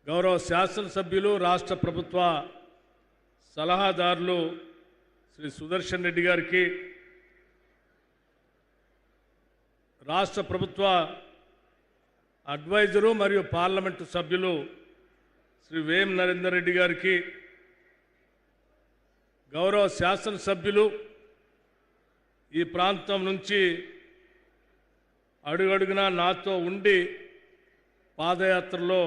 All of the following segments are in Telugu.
గౌరవ శాసనసభ్యులు రాష్ట్ర ప్రభుత్వ సలహాదారులు శ్రీ సుదర్శన్ రెడ్డి గారికి, రాష్ట్ర ప్రభుత్వ అడ్వైజరు మరియు పార్లమెంటు సభ్యులు శ్రీ వేం నరేందర్ రెడ్డి గారికి, గౌరవ శాసనసభ్యులు ఈ ప్రాంతం నుంచి అడుగడుగునా నాతో ఉండి పాదయాత్రలో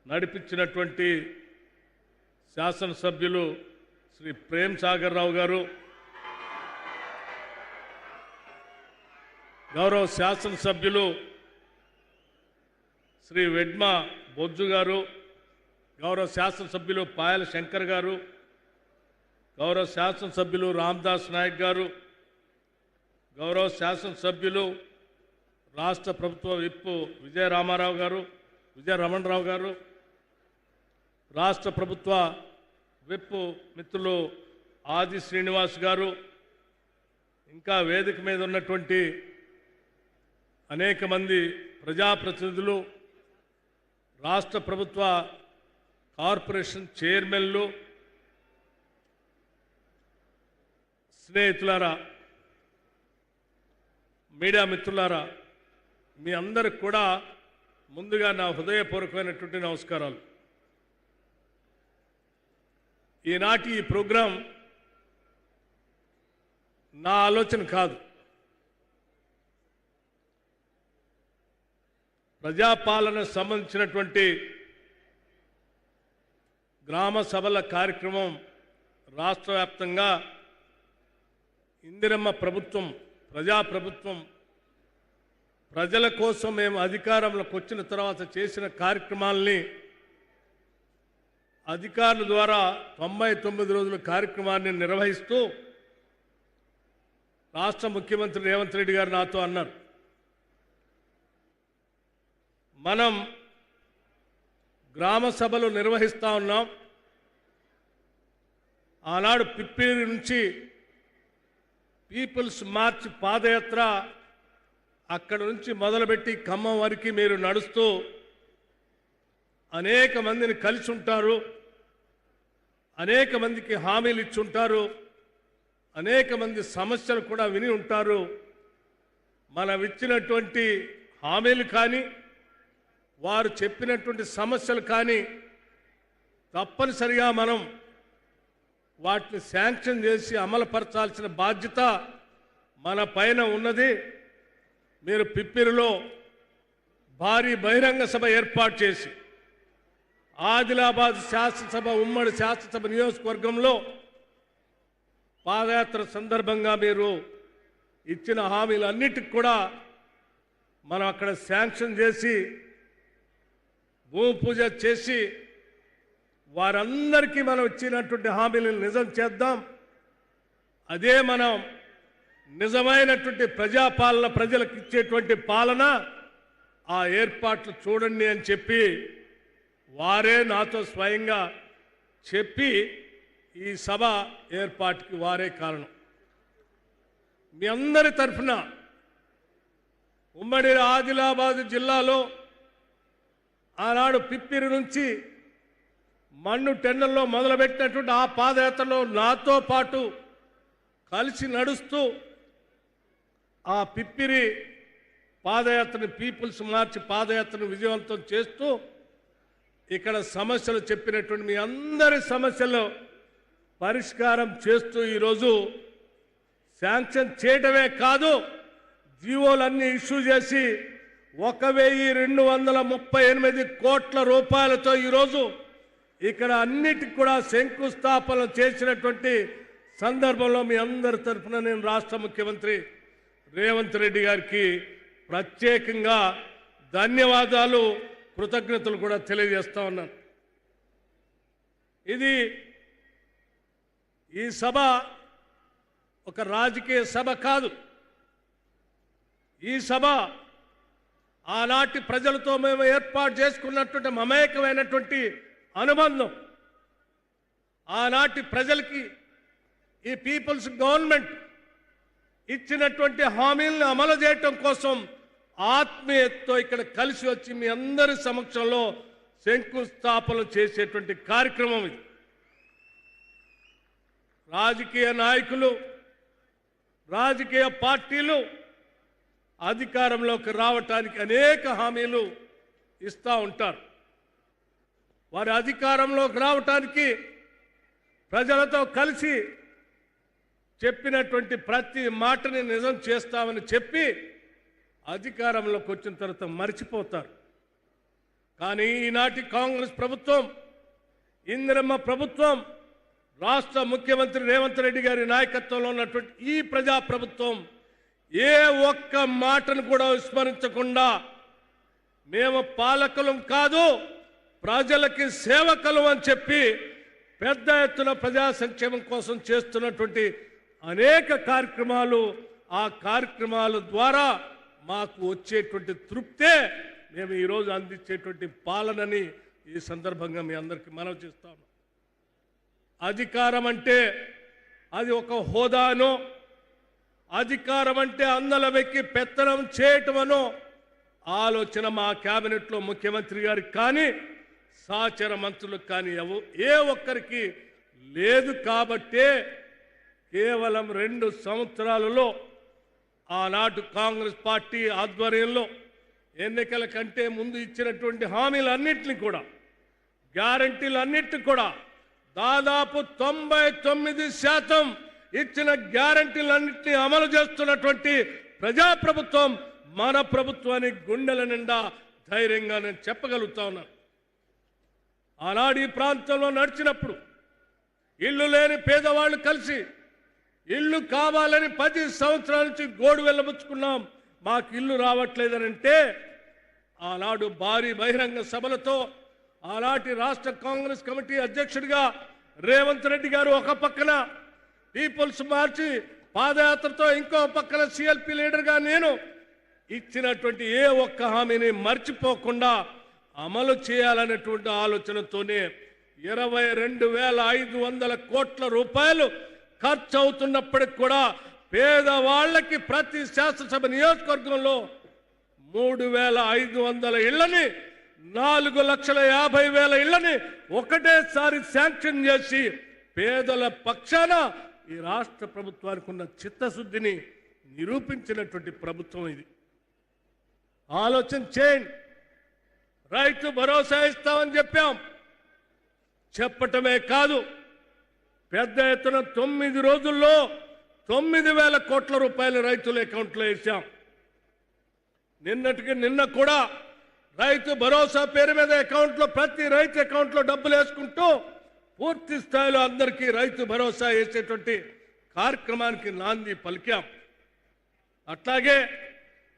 నడిపించినటువంటి శాసనసభ్యులు శ్రీ ప్రేమ్ సాగర్ రావు గారు, గౌరవ శాసనసభ్యులు శ్రీ వెడ్మ బొజ్జు గారు, గౌరవ శాసనసభ్యులు పాయల శంకర్ గారు, గౌరవ శాసనసభ్యులు రామదాస్ నాయక్ గారు, గౌరవ శాసనసభ్యులు రాష్ట్ర ప్రభుత్వ విప్ విజయ రమణరావు గారు, రాష్ట్ర ప్రభుత్వ విప్ మిత్రులు ఆది శ్రీనివాస్ గారు, ఇంకా వేదిక మీద ఉన్నటువంటి అనేక మంది ప్రజాప్రతినిధులు, రాష్ట్ర ప్రభుత్వ కార్పొరేషన్ చైర్మన్లు, స్నేహితులారా, మీడియా మిత్రులారా, మీ అందరికి కూడా ముందుగా నా హృదయపూర్వకమైనటువంటి నమస్కారాలు. ఈనాటి ఈ ప్రోగ్రాం నా ఆలోచన కాదు. ప్రజాపాలన సంబంధించినటువంటి గ్రామ సభల కార్యక్రమం రాష్ట్ర వ్యాప్తంగా ఇందిరమ్మ ప్రభుత్వం, ప్రజాప్రభుత్వం, ప్రజల కోసం మేము అధికారంలోకి వచ్చిన తర్వాత చేసిన కార్యక్రమాలని అధికారుల ద్వారా 99 రోజుల కార్యక్రమాన్ని నిర్వహిస్తూ రాష్ట్ర ముఖ్యమంత్రి రేవంత్ రెడ్డి గారు నాతో అన్నారు, మనం గ్రామ సభలు నిర్వహిస్తూ ఉన్నాం. ఆనాడు పిప్పిరి నుంచి పీపుల్స్ మార్చ్ పాదయాత్ర అక్కడ నుంచి మొదలుపెట్టి ఖమ్మం వరకు మీరు నడుస్తూ అనేక మందిని కలిసి ఉంటారు, అనేక మందికి హామీలు ఇచ్చి ఉంటారు, అనేక మంది సమస్యలు కూడా విని ఉంటారు. మనం ఇచ్చినటువంటి హామీలు కానీ వారు చెప్పినటువంటి సమస్యలు కానీ తప్పనిసరిగా మనం వాటిని శాంక్షన్ చేసి అమలుపరచాల్సిన బాధ్యత మన పైన ఉన్నది. మీరు పిప్పిరిలో భారీ బహిరంగ సభ ఏర్పాటు చేసి ఆదిలాబాద్ శాసనసభ ఉమ్మడి శాసనసభ నియోజకవర్గంలో పాదయాత్ర సందర్భంగా మీరు ఇచ్చిన హామీలన్నిటికి కూడా మనం అక్కడ శాంక్షన్ చేసి భూమి పూజ చేసి వారందరికీ మనం ఇచ్చినటువంటి హామీలను నిజం చేద్దాం. అదే మనం నిజమైనటువంటి ప్రజాపాలన, ప్రజలకు ఇచ్చేటువంటి పాలన. ఆ ఏర్పాట్లు చూడండి అని చెప్పి వారే నాతో స్వయంగా చెప్పి ఈ సభ ఏర్పాటుకి వారే కారణం. మీ అందరి తరఫున ఉమ్మడి ఆదిలాబాద్ జిల్లాలో ఆనాడు పిప్పిరి నుంచి మన్ను టెండర్లో మొదలుపెట్టినటువంటి ఆ పాదయాత్రలో నాతో పాటు కలిసి నడుస్తూ ఆ పిప్పిరి పాదయాత్రని, పీపుల్స్ మార్చ్ పాదయాత్రను విజయవంతం చేస్తూ ఇక్కడ సమస్యలు చెప్పినటువంటి మీ అందరి సమస్యలు పరిష్కారం చేస్తూ ఈరోజు శాంక్షన్ చేయడమే కాదు, జీవోలన్నీ ఇష్యూ చేసి 1238 కోట్ల రూపాయలతో ఈరోజు ఇక్కడ అన్నిటికి కూడా శంకుస్థాపన చేసినటువంటి సందర్భంలో మీ అందరి తరఫున నేను రాష్ట్ర ముఖ్యమంత్రి రేవంత్ రెడ్డి గారికి ప్రత్యేకంగా ధన్యవాదాలు, కృతజ్ఞతలు కూడా తెలియజేస్తా ఉన్నాను. ఈ సభ ఒక రాజకీయ సభ కాదు. ఈ సభ ఆనాటి ప్రజలతో మేము ఏర్పాటు చేసుకున్నటువంటి మమేకమైనటువంటి అనుబంధం. ఆనాటి ప్రజలకి ఈ పీపుల్స్ గవర్నమెంట్ ఇచ్చినటువంటి హామీలను అమలు చేయటం కోసం ఆత్మీయతతో ఇక్కడ కలిసి వచ్చి మీ అందరి సమక్షంలో శంకుస్థాపన చేసేటువంటి కార్యక్రమం ఇది. రాజకీయ నాయకులు, రాజకీయ పార్టీలు అధికారంలోకి రావటానికి అనేక హామీలు ఇస్తూ ఉంటారు. వారి అధికారంలోకి రావటానికి ప్రజలతో కలిసి చెప్పినటువంటి ప్రతి మాటని నిజం చేస్తామని చెప్పి అధికారంలోకి వచ్చిన తర్వాత మర్చిపోతారు. కానీ ఈనాటి కాంగ్రెస్ ప్రభుత్వం, ఇందిరమ్మ ప్రభుత్వం, రాష్ట్ర ముఖ్యమంత్రి రేవంత్ రెడ్డి గారి నాయకత్వంలో ఉన్నటువంటి ఈ ప్రజా ప్రభుత్వం ఏ ఒక్క మాటను కూడా విస్మరించకుండా మేము పాలకులం కాదు, ప్రజలకి సేవకులం అని చెప్పి పెద్ద ఎత్తున ప్రజా సంక్షేమం కోసం చేస్తున్నటువంటి అనేక కార్యక్రమాలు, ఆ కార్యక్రమాల ద్వారా మాకు వచ్చేటువంటి తృప్తే మేము ఈరోజు అందించేటువంటి పాలనని ఈ సందర్భంగా మీ అందరికీ మనవి చేస్తాను. అధికారం అంటే అది ఒక హోదానో, అధికారం అంటే అందల వెక్కి పెత్తనం చేయటమనో ఆలోచన మా కేబినెట్లో ముఖ్యమంత్రి గారికి కానీ సహచర మంత్రులకు కానీ ఏ ఒక్కరికి లేదు. కాబట్టే కేవలం 2 సంవత్సరాలలో ఆనాటి కాంగ్రెస్ పార్టీ ఆధ్వర్యంలో ఎన్నికల కంటే ముందు ఇచ్చినటువంటి హామీలన్నింటినీ కూడా, గ్యారంటీలన్నింటినీ కూడా దాదాపు 99% ఇచ్చిన గ్యారంటీలన్నింటినీ అమలు చేస్తున్నటువంటి ప్రజాప్రభుత్వం మన ప్రభుత్వాన్ని గుండెల నిండా ధైర్యంగా నేను చెప్పగలుగుతా ఉన్నాను. ఆనాడు ఈ ప్రాంతంలో నడిచినప్పుడు ఇల్లు లేని పేదవాళ్ళు కలిసి ఇల్లు కావాలని 10 సంవత్సరాల నుంచి గోడు వెళ్ళబుచ్చుకున్నాం, మాకు ఇల్లు రావట్లేదని అంటే ఆనాడు భారీ బహిరంగ సభలతో ఆనాటి రాష్ట్ర కాంగ్రెస్ కమిటీ అధ్యక్షుడిగా రేవంత్ రెడ్డి గారు ఒక పక్కన పీపుల్స్ మార్చి పాదయాత్రతో ఇంకో పక్కన సిఎల్పి లీడర్గా నేను ఇచ్చినటువంటి ఏ ఒక్క హామీని మర్చిపోకుండా అమలు చేయాలనేటువంటి ఆలోచనతోనే 22,500 కోట్ల రూపాయలు ఖర్చు అవుతున్నప్పటికి కూడా పేదవాళ్లకి ప్రతి శాసనసభ నియోజకవర్గంలో 3,500 ఇళ్లని, 4,50,000 ఇళ్లని ఒకటేసారి శాంక్షన్ చేసి పేదల పక్షాన ఈ రాష్ట్ర ప్రభుత్వానికి ఉన్న చిత్తశుద్ధిని నిరూపించినటువంటి ప్రభుత్వం ఇది. ఆలోచన చేయండి. రైతు భరోసా ఇస్తామని చెప్పాం, చెప్పటమే కాదు పెద్ద ఎత్తున 9 రోజుల్లో 9,000 కోట్ల రూపాయలు రైతుల అకౌంట్లో వేసాం. నిన్న కూడా రైతు భరోసా పేరు మీద అకౌంట్లో ప్రతి రైతు అకౌంట్లో డబ్బులు వేసుకుంటూ పూర్తి స్థాయిలో అందరికీ రైతు భరోసా వేసేటువంటి కార్యక్రమానికి నాంది పలికాం. అట్లాగే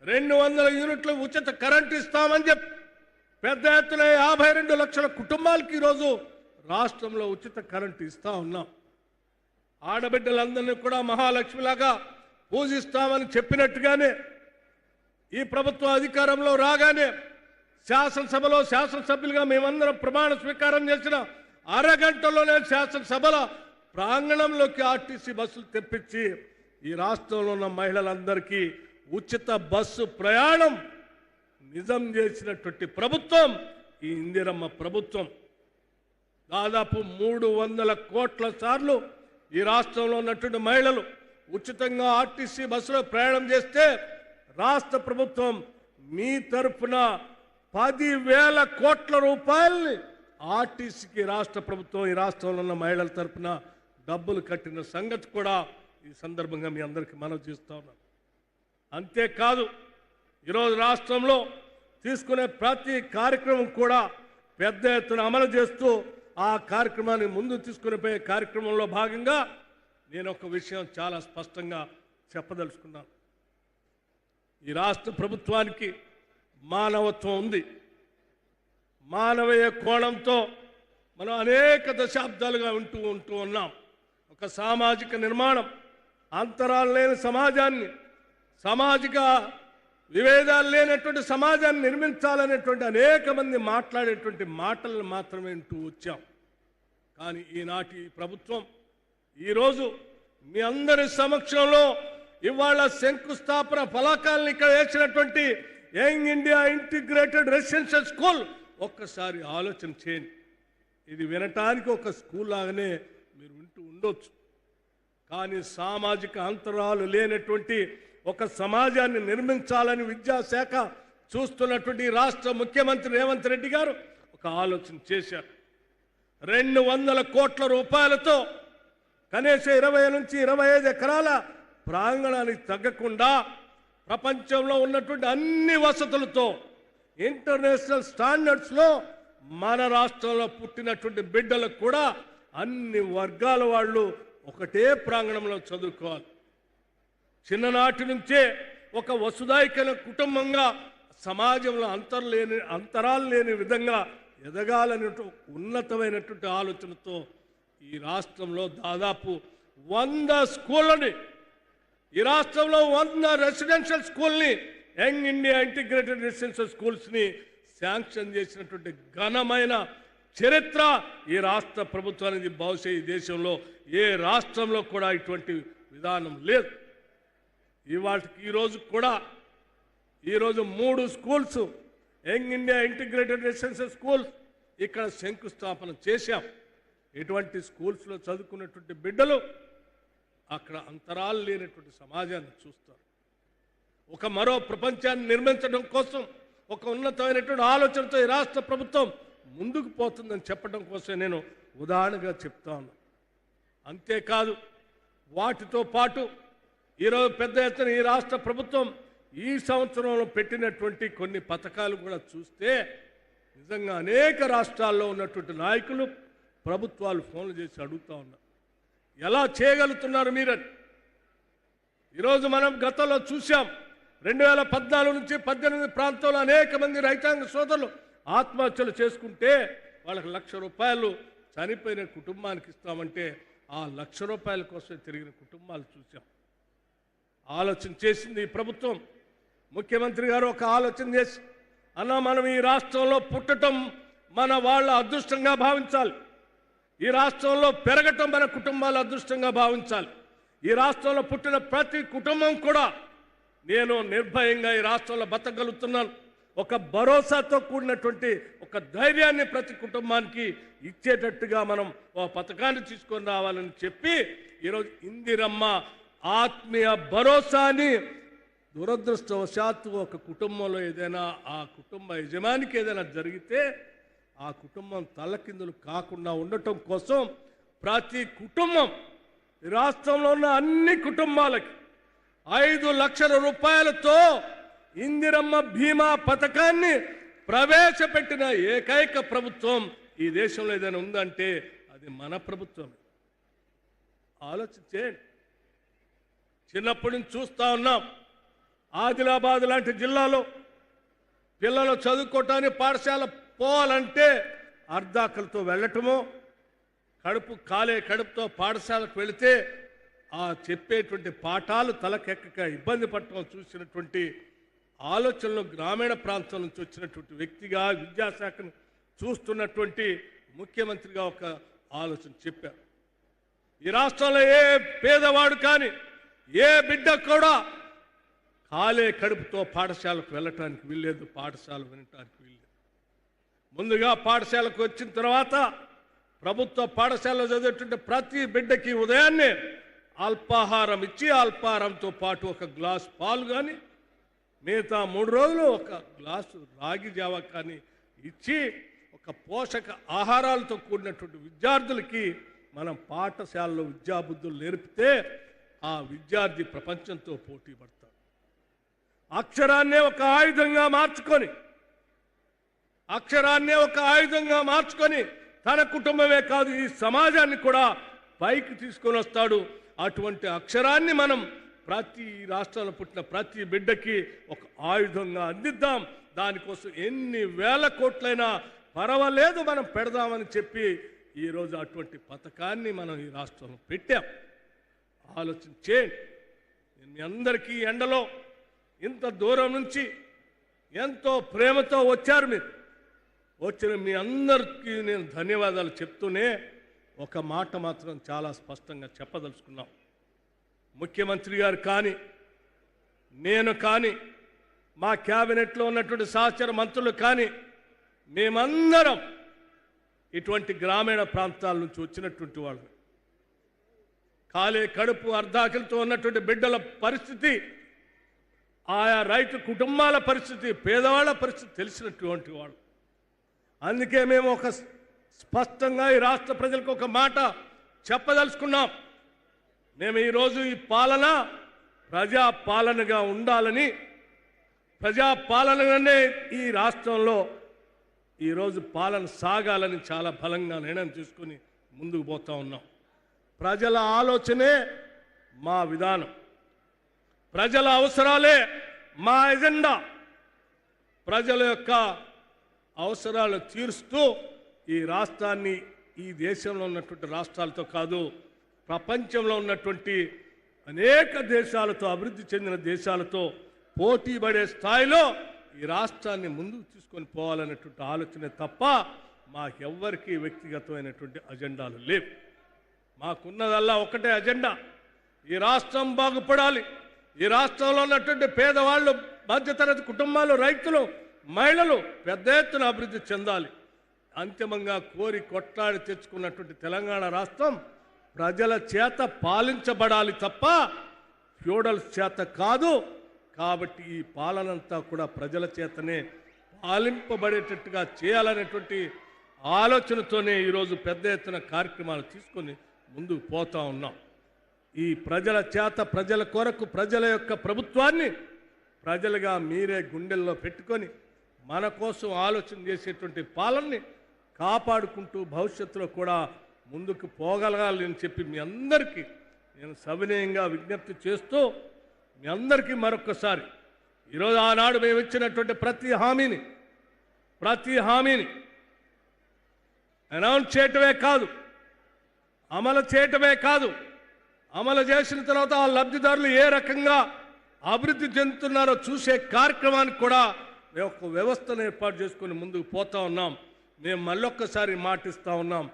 200 యూనిట్ల ఉచిత కరెంటు ఇస్తామని చెప్పి పెద్ద ఎత్తున 52 లక్షల కుటుంబాలకి ఈరోజు రాష్ట్రంలో ఉచిత కరెంటు ఇస్తా ఉన్నాం. ఆడబిడ్డలందరినీ కూడా మహాలక్ష్మిలాగా పూజిస్తామని చెప్పినట్టుగానే ఈ ప్రభుత్వం అధికారంలో రాగానే శాసనసభలో శాసనసభ్యులుగా మేమందరం ప్రమాణ స్వీకారం చేసిన అరగంటలోనే శాసనసభల ప్రాంగణంలోకి ఆర్టీసీ బస్సులు తెప్పించి ఈ రాష్ట్రంలో ఉన్న మహిళలందరికీ ఉచిత బస్సు ప్రయాణం నిజం చేసినటువంటి ప్రభుత్వం ఈ ఇందిరమ్మ ప్రభుత్వం. దాదాపు 300 కోట్ల సార్లు ఈ రాష్ట్రంలో ఉన్నటువంటి మహిళలు ఉచితంగా ఆర్టీసీ బస్సులో ప్రయాణం చేస్తే రాష్ట్ర ప్రభుత్వం మీ తరఫున 10,000 కోట్ల రూపాయల్ని ఆర్టీసీకి రాష్ట్ర ప్రభుత్వం ఈ రాష్ట్రంలో ఉన్న మహిళల తరఫున డబ్బులు కట్టిన సంగతి కూడా ఈ సందర్భంగా మీ అందరికీ మనవి చేస్తా ఉన్నాం. అంతేకాదు ఈరోజు రాష్ట్రంలో తీసుకునే ప్రతి కార్యక్రమం కూడా పెద్ద ఎత్తున అమలు చేస్తూ ఆ కార్యక్రమాన్ని ముందు తీసుకుని పోయే కార్యక్రమంలో భాగంగా నేను ఒక విషయం చాలా స్పష్టంగా చెప్పదలుచుకున్నాను. ఈ రాష్ట్ర ప్రభుత్వానికి మానవత్వం ఉంది. మానవీయ కోణంతో మనం అనేక దశాబ్దాలుగా ఉంటూ ఉన్నాం. ఒక సామాజిక నిర్మాణం, అంతరాలు లేని సమాజాన్ని, సామాజిక విభేదాలు లేనటువంటి సమాజాన్ని నిర్మించాలనేటువంటి అనేక మంది మాట్లాడేటువంటి మాటలను మాత్రమే వింటూ వచ్చాం. కానీ ఈనాటి ప్రభుత్వం ఈరోజు మీ అందరి సమక్షంలో ఇవాళ శంకుస్థాపన ఫలకాలను ఇక్కడ వేసినటువంటి young India integrated residential school ఒక్కసారి ఆలోచన చేయండి. ఇది వినటానికి ఒక స్కూల్ లాగానే మీరు వింటూ ఉండొచ్చు, కానీ సామాజిక అంతరాలు లేనటువంటి ఒక సమాజాన్ని నిర్మించాలని విద్యాశాఖ చూస్తున్నటువంటి రాష్ట్ర ముఖ్యమంత్రి రేవంత్ రెడ్డి గారు ఒక ఆలోచన చేశారు. 200 కోట్ల రూపాయలతో కనీసం 20 నుంచి 25 ఎకరాల ప్రాంగణానికి తగ్గకుండా ప్రపంచంలో ఉన్నటువంటి అన్ని వసతులతో ఇంటర్నేషనల్ స్టాండర్డ్స్లో మన రాష్ట్రంలో పుట్టినటువంటి బిడ్డలకు కూడా అన్ని వర్గాల వాళ్ళు ఒకటే ప్రాంగణంలో చదువుకోవాలి. చిన్ననాటి నుంచే ఒక వసుదైక కుటుంబంగా సమాజంలో అంతరాలు లేని విధంగా ఎదగాలనే ఉన్నతమైనటువంటి ఆలోచనతో ఈ రాష్ట్రంలో దాదాపు 100 స్కూళ్ళని, ఈ రాష్ట్రంలో 100 రెసిడెన్షియల్ స్కూల్ని, యంగ్ ఇండియా ఇంటిగ్రేటెడ్ రెసిడెన్షియల్ స్కూల్స్ని శాంక్షన్ చేసినటువంటి ఘనమైన చరిత్ర ఈ రాష్ట్ర ప్రభుత్వానికి. బహుశా ఈ దేశంలో ఏ రాష్ట్రంలో కూడా ఇటువంటి విధానం లేదు. ఈరోజు 3 schools, young India integrated residential schools ఇక్కడ శంకుస్థాపన చేశాం. ఇటువంటి స్కూల్స్లో చదువుకున్నటువంటి బిడ్డలు అక్కడ అంతరాలు లేనటువంటి సమాజాన్ని చూస్తారు. ఒక మరో ప్రపంచాన్ని నిర్మించడం కోసం ఒక ఉన్నతమైనటువంటి ఆలోచనతో ఈ రాష్ట్ర ప్రభుత్వం ముందుకు పోతుందని చెప్పడం కోసం నేను ఉదాహరణగా చెప్తాను. అంతేకాదు, వాటితో పాటు ఈరోజు పెద్ద ఎత్తున ఈ రాష్ట్ర ప్రభుత్వం ఈ సంవత్సరంలో పెట్టినటువంటి కొన్ని పథకాలు కూడా చూస్తే నిజంగా అనేక రాష్ట్రాల్లో ఉన్నటువంటి నాయకులు, ప్రభుత్వాలు ఫోన్లు చేసి అడుగుతూ ఉన్నారు, ఎలా చేయగలుగుతున్నారు మీరని. ఈరోజు మనం గతంలో చూసాం, 2014 నుంచి 18 ప్రాంతంలో అనేక మంది రైతాంగ సోదరులు ఆత్మహత్యలు చేసుకుంటే వాళ్ళకి ₹1,00,000 చనిపోయిన కుటుంబానికి ఇస్తామంటే ఆ ₹1,00,000 కోసం తిరిగిన కుటుంబాలు చూసాం. ఆలోచన చేసింది ఈ ప్రభుత్వం. ముఖ్యమంత్రి గారు ఒక ఆలోచన చేసి, అన్న మనం ఈ రాష్ట్రంలో పుట్టడం మన వాళ్ళ అదృష్టంగా భావించాలి, ఈ రాష్ట్రంలో పెరగటం మన కుటుంబాల అదృష్టంగా భావించాలి. ఈ రాష్ట్రంలో పుట్టిన ప్రతి కుటుంబం కూడా నేను నిర్భయంగా ఈ రాష్ట్రంలో బతకగలుగుతున్నాను, ఒక భరోసాతో కూడినటువంటి ఒక ధైర్యాన్ని ప్రతి కుటుంబానికి ఇచ్చేటట్టుగా మనం ఒక పథకాన్ని తీసుకొని రావాలని చెప్పి ఈరోజు ఇందిరమ్మ ఆత్మీయ భరోసాని, దురదృష్టవశాత్తు ఒక కుటుంబంలో ఏదైనా ఆ కుటుంబ యజమానికి ఏదైనా జరిగితే ఆ కుటుంబం తలకిందులు కాకుండా ఉండటం కోసం ప్రతి కుటుంబం, రాష్ట్రంలో ఉన్న అన్ని కుటుంబాలకి 5 లక్షల రూపాయలతో ఇందిరమ్మ బీమా పథకాన్ని ప్రవేశపెట్టిన ఏకైక ప్రభుత్వం ఈ దేశంలో ఏదైనా ఉందంటే అది మన ప్రభుత్వం. ఆలోచించేయండి. చిన్నప్పటి నుంచి చూస్తూ ఉన్నాం, ఆదిలాబాద్ లాంటి జిల్లాలో పిల్లలు చదువుకోవటానికి పాఠశాల పోవాలంటే అర్ధాకలతో వెళ్ళటమో, కడుపుతో పాఠశాలకు వెళితే ఆ చెప్పేటువంటి పాఠాలు తలకెక్కక ఇబ్బంది పడటం చూసినటువంటి ఆలోచనలు గ్రామీణ ప్రాంతం నుంచి వచ్చినటువంటి వ్యక్తిగా, విద్యాశాఖను చూస్తున్నటువంటి ముఖ్యమంత్రిగా ఒక ఆలోచన చెప్పారు. ఈ రాష్ట్రంలో ఏ పేదవాడు కానీ ఏ బిడ్డ కూడా కడుపుతో పాఠశాలకు వెళ్ళటానికి వీల్లేదు, పాఠశాల వినటానికి వీల్లేదు. ముందుగా పాఠశాలకు వచ్చిన తర్వాత ప్రభుత్వ పాఠశాలలో చదివేటువంటి ప్రతి బిడ్డకి ఉదయాన్నే అల్పాహారం ఇచ్చి, అల్పాహారంతో పాటు ఒక గ్లాస్ పాలు కానీ, మిగతా 3 రోజులు ఒక గ్లాసు రాగి జావ కానీ ఇచ్చి ఒక పోషక ఆహారాలతో కూడినటువంటి విద్యార్థులకి మనం పాఠశాలలో విద్యాబుద్ధులు నేర్పితే ఆ విద్యార్థి ప్రపంచంతో పోటీ పడతాడు. అక్షరాన్నే ఒక ఆయుధంగా మార్చుకొని తన కుటుంబమే కాదు ఈ సమాజాన్ని కూడా పైకి తీసుకొని వస్తాడు. అటువంటి అక్షరాన్ని మనం ప్రతి రాష్ట్రంలో పుట్టిన ప్రతి బిడ్డకి ఒక ఆయుధంగా అందిద్దాం. దానికోసం ఎన్ని వేల కోట్లైనా పర్వాలేదు మనం పెడదామని చెప్పి ఈరోజు అటువంటి పథకాన్ని మనం ఈ రాష్ట్రంలో పెట్టాం. ఆలోచన చేయండి. నేను మీ అందరికీ ఎండలో ఇంత దూరం నుంచి ఎంతో ప్రేమతో వచ్చారు. మీరు వచ్చిన మీ అందరికీ నేను ధన్యవాదాలు చెప్తూనే ఒక మాట మాత్రం చాలా స్పష్టంగా చెప్పదలుచుకున్నాం. ముఖ్యమంత్రి గారు కానీ, నేను కానీ, మా క్యాబినెట్లో ఉన్నటువంటి సహచర మంత్రులు కానీ మేమందరం ఇటువంటి గ్రామీణ ప్రాంతాల నుంచి వచ్చినటువంటి వాళ్ళు, ఖాళీ కడుపు అర్ధాకలితో ఉన్నటువంటి బిడ్డల పరిస్థితి, ఆయా రైతు కుటుంబాల పరిస్థితి, పేదవాళ్ళ పరిస్థితి తెలిసినటువంటి వాళ్ళు. అందుకే మేము ఒక స్పష్టంగా ఈ రాష్ట్ర ప్రజలకు ఒక మాట చెప్పదలుచుకున్నాం. మేము ఈరోజు ఈ పాలన ప్రజాపాలనగా ఉండాలని, ప్రజాపాలనగానే ఈ రాష్ట్రంలో ఈరోజు పాలన సాగాలని చాలా బలంగా నిర్ణయం తీసుకుని ముందుకు పోతా ఉన్నాం. ప్రజల ఆలోచనే మా విధానం, ప్రజల అవసరాలే మా ఎజెండా. ప్రజల యొక్క అవసరాలు తీరుస్తూ ఈ రాష్ట్రాన్ని ఈ దేశంలో ఉన్నటువంటి రాష్ట్రాలతో కాదు, ప్రపంచంలో ఉన్నటువంటి అనేక దేశాలతో, అభివృద్ధి చెందిన దేశాలతో పోటీ పడే స్థాయిలో ఈ రాష్ట్రాన్ని ముందుకు తీసుకొని పోవాలనేటువంటి ఆలోచనే తప్ప మాకెవ్వరికీ వ్యక్తిగతమైనటువంటి అజెండాలు లేవు. మాకున్నదల్లా ఒకటే అజెండా, ఈ రాష్ట్రం బాగుపడాలి, ఈ రాష్ట్రంలో ఉన్నటువంటి పేదవాళ్ళు, మధ్యతరగతి కుటుంబాలు, రైతులు, మహిళలు పెద్ద ఎత్తున అభివృద్ధి చెందాలి. అంతిమంగా కోరి కొట్లాడి తెచ్చుకున్నటువంటి తెలంగాణ రాష్ట్రం ప్రజల చేత పాలించబడాలి తప్ప ఫ్యూడల్స్ చేత కాదు. కాబట్టి ఈ పాలనంతా కూడా ప్రజల చేతనే పాలింపబడేటట్టుగా చేయాలనేటువంటి ఆలోచనతోనే ఈరోజు పెద్ద ఎత్తున కార్యక్రమాలు తీసుకొని ముందుకు పోతా ఉన్నాం. ఈ ప్రజల చేత, ప్రజల కొరకు, ప్రజల యొక్క ప్రభుత్వాన్ని ప్రజలుగా మీరే గుండెల్లో పెట్టుకొని మన కోసం ఆలోచన చేసేటువంటి పాలనని కాపాడుకుంటూ భవిష్యత్తులో కూడా ముందుకు పోగలగాలని చెప్పి మీ అందరికీ నేను సవినయంగా విజ్ఞప్తి చేస్తూ, మీ అందరికీ మరొకసారి ఈరోజు ఆనాడు మేము ఇచ్చినటువంటి ప్రతి హామీని అనౌన్స్ చేయటమే కాదు, అమలు చేయటమే కాదు, అమలు చేసిన తర్వాత ఆ లబ్ధిదారులు ఏ రకంగా అభివృద్ధి చెందుతున్నారో చూసే కార్యక్రమానికి కూడా మేము ఒక వ్యవస్థను ఏర్పాటు చేసుకొని ముందుకు పోతా ఉన్నాం. మేము మళ్ళొక్కసారి మాటిస్తూ ఉన్నాం.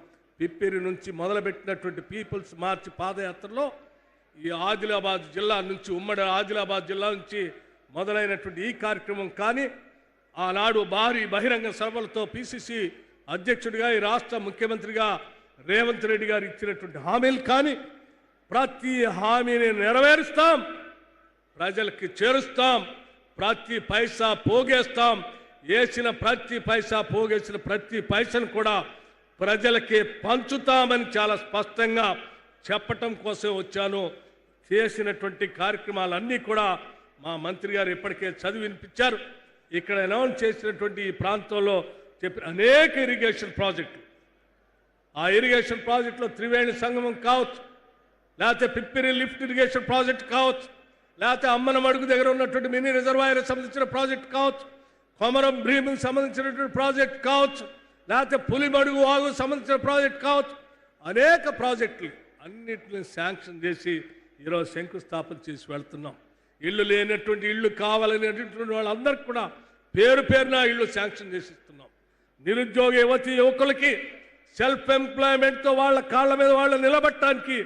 పిప్పిరి నుంచి మొదలుపెట్టినటువంటి పీపుల్స్ మార్చ్ పాదయాత్రలో ఈ ఆదిలాబాద్ జిల్లా నుంచి, ఉమ్మడి ఆదిలాబాద్ జిల్లా నుంచి మొదలైనటువంటి ఈ కార్యక్రమం కానీ, ఆనాడు భారీ బహిరంగ సభలతో పిసిసి అధ్యక్షుడిగా, ఈ రాష్ట్ర ముఖ్యమంత్రిగా రేవంత్ రెడ్డి గారు ఇచ్చినటువంటి హామీలు కానీ, ప్రతి హామీని నెరవేరుస్తాం, ప్రజలకి చేరుస్తాం, ప్రతి పైసా పోగేస్తాం. వేసిన ప్రతి పైసా, పోగేసిన ప్రతి పైసను కూడా ప్రజలకి పంచుతామని చాలా స్పష్టంగా చెప్పటం కోసం వచ్చాను. చేసినటువంటి కార్యక్రమాలన్నీ కూడా మా మంత్రి గారు ఇప్పటికే చదివి వినిపించారు. ఇక్కడ అనౌన్స్ చేసినటువంటి ఈ ప్రాంతంలో చెప్పిన అనేక ఇరిగేషన్ ప్రాజెక్టులు, ఆ ఇరిగేషన్ ప్రాజెక్టులో త్రివేణి సంగమం కావచ్చు, లేకపోతే పిప్పిరి లిఫ్ట్ ఇరిగేషన్ ప్రాజెక్ట్ కావచ్చు, లేకపోతే అమ్మనమడుగు దగ్గర ఉన్నటువంటి మినీ రిజర్వాయర్ సంబంధించిన ప్రాజెక్ట్ కావచ్చు, కొమరం భీముకి సంబంధించినటువంటి ప్రాజెక్ట్ కావచ్చు, లేకపోతే పులిమడుగు వాగు సంబంధించిన ప్రాజెక్ట్ కావచ్చు, అనేక ప్రాజెక్టులు అన్నింటినీ శాంక్షన్ చేసి ఈరోజు శంకుస్థాపన చేసి వెళ్తున్నాం. ఇళ్ళు లేనటువంటి, ఇళ్ళు కావాలనేటువంటి వాళ్ళందరికీ కూడా పేరు పేరున ఇళ్ళు శాంక్షన్ చేసి ఇస్తున్నాం. నిరుద్యోగ యువకులకి సెల్ఫ్ ఎంప్లాయ్మెంట్తో వాళ్ళ కాళ్ళ మీద వాళ్ళు నిలబట్టడానికి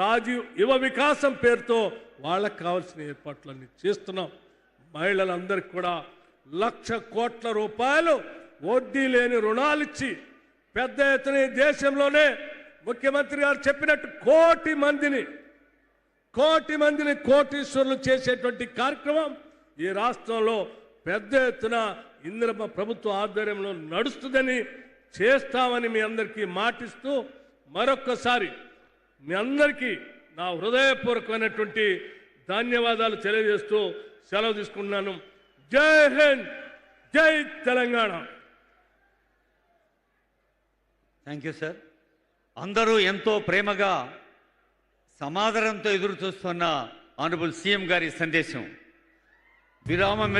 రాజీవ్ యువ వికాసం పేరుతో వాళ్ళకు కావాల్సిన ఏర్పాట్లన్నీ చేస్తున్నాం. మహిళలందరికీ కూడా 1,00,000 కోట్ల రూపాయలు వడ్డీ లేని రుణాలు ఇచ్చి పెద్ద ఎత్తున దేశంలోనే ముఖ్యమంత్రి గారు చెప్పినట్టు కోటి మందిని కోటీశ్వరులు చేసేటువంటి కార్యక్రమం ఈ రాష్ట్రంలో పెద్ద ఎత్తున ఇందిరమ్మ ప్రభుత్వ ఆధ్వర్యంలో నడుస్తుందని, చేస్తామని మీ అందరికీ మాటిస్తూ మరొక్కసారి మీ అందరికీ నా హృదయపూర్వకమైనటువంటి ధన్యవాదాలు తెలియజేస్తూ సెలవు తీసుకుంటున్నాను. జై హింద్, జై తెలంగాణ. Thank you sir. అందరూ ఎంతో ప్రేమగా సమాధానంతో ఎదురు చూస్తున్న ఆనరబుల్ సీఎం గారి సందేశం విరామం